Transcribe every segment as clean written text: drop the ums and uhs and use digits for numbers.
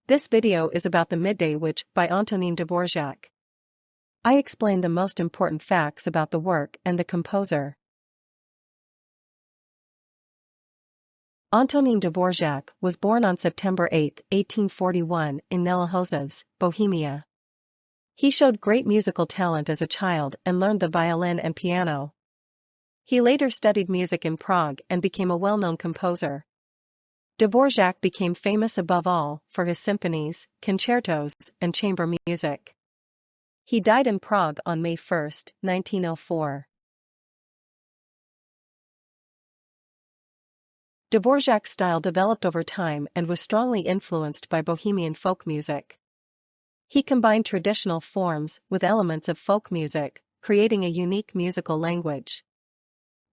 This video is about The Midday Witch by Antonín Dvořák. I explain the most important facts about the work and the composer. Antonín Dvořák was born on September 8, 1841 in Nelihozovs, Bohemia. He showed great musical talent as a child and learned the violin and piano. He later studied music in Prague and became a well-known composer. Dvořák became famous above all for his symphonies, concertos, and chamber music. He died in Prague on May 1, 1904. Dvořák's style developed over time and was strongly influenced by Bohemian folk music. He combined traditional forms with elements of folk music, creating a unique musical language.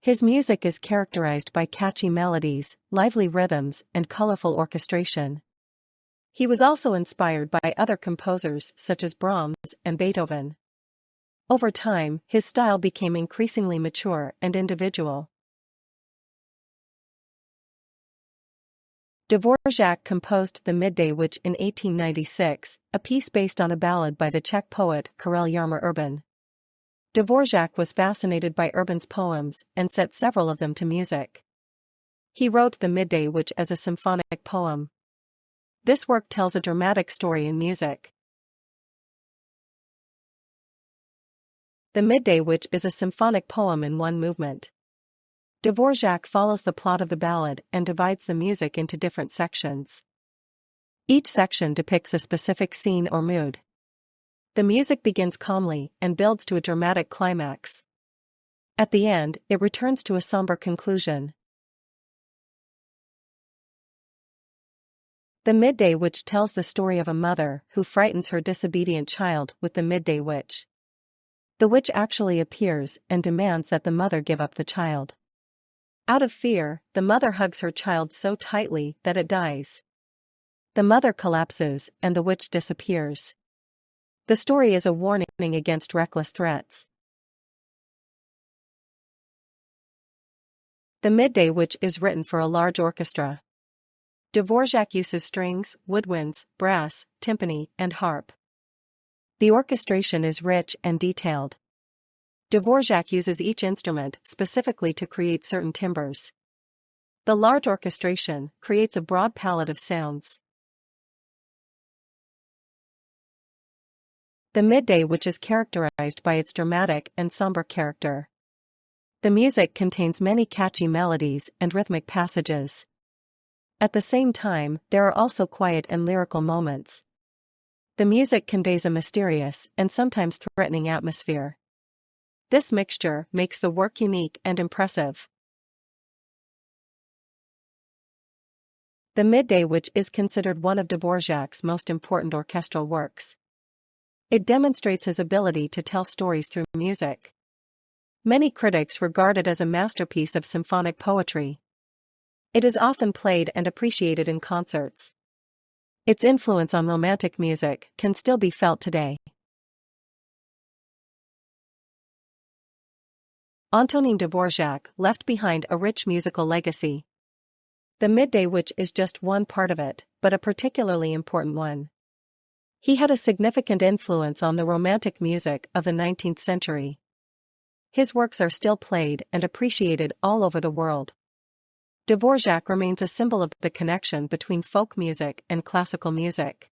His music is characterized by catchy melodies, lively rhythms, and colorful orchestration. He was also inspired by other composers such as Brahms and Beethoven. Over time, his style became increasingly mature and individual. Dvořák composed The Midday Witch in 1896, a piece based on a ballad by the Czech poet Karel Jaromír Urban. Dvořák was fascinated by Urban's poems and set several of them to music. He wrote The Midday Witch as a symphonic poem. This work tells a dramatic story in music. The Midday Witch is a symphonic poem in one movement. Dvořák follows the plot of the ballad and divides the music into different sections. Each section depicts a specific scene or mood. The music begins calmly and builds to a dramatic climax. At the end, it returns to a somber conclusion. The Midday Witch tells the story of a mother who frightens her disobedient child with the midday witch. The witch actually appears and demands that the mother give up the child. Out of fear, the mother hugs her child so tightly that it dies. The mother collapses and the witch disappears. The story is a warning against reckless threats. The Midday Witch is written for a large orchestra. Dvořák uses strings, woodwinds, brass, timpani, and harp. The orchestration is rich and detailed. Dvořák uses each instrument specifically to create certain timbres. The large orchestration creates a broad palette of sounds. The Midday Witch is characterized by its dramatic and somber character. The music contains many catchy melodies and rhythmic passages. At the same time, there are also quiet and lyrical moments. The music conveys a mysterious and sometimes threatening atmosphere. This mixture makes the work unique and impressive. The Midday Witch is considered one of Dvořák's most important orchestral works. It demonstrates his ability to tell stories through music. Many critics regard it as a masterpiece of symphonic poetry. It is often played and appreciated in concerts. Its influence on romantic music can still be felt today. Antonín Dvořák left behind a rich musical legacy. The Midday Witch is just one part of it, but a particularly important one. He had a significant influence on the Romantic music of the 19th century. His works are still played and appreciated all over the world. Dvořák remains a symbol of the connection between folk music and classical music.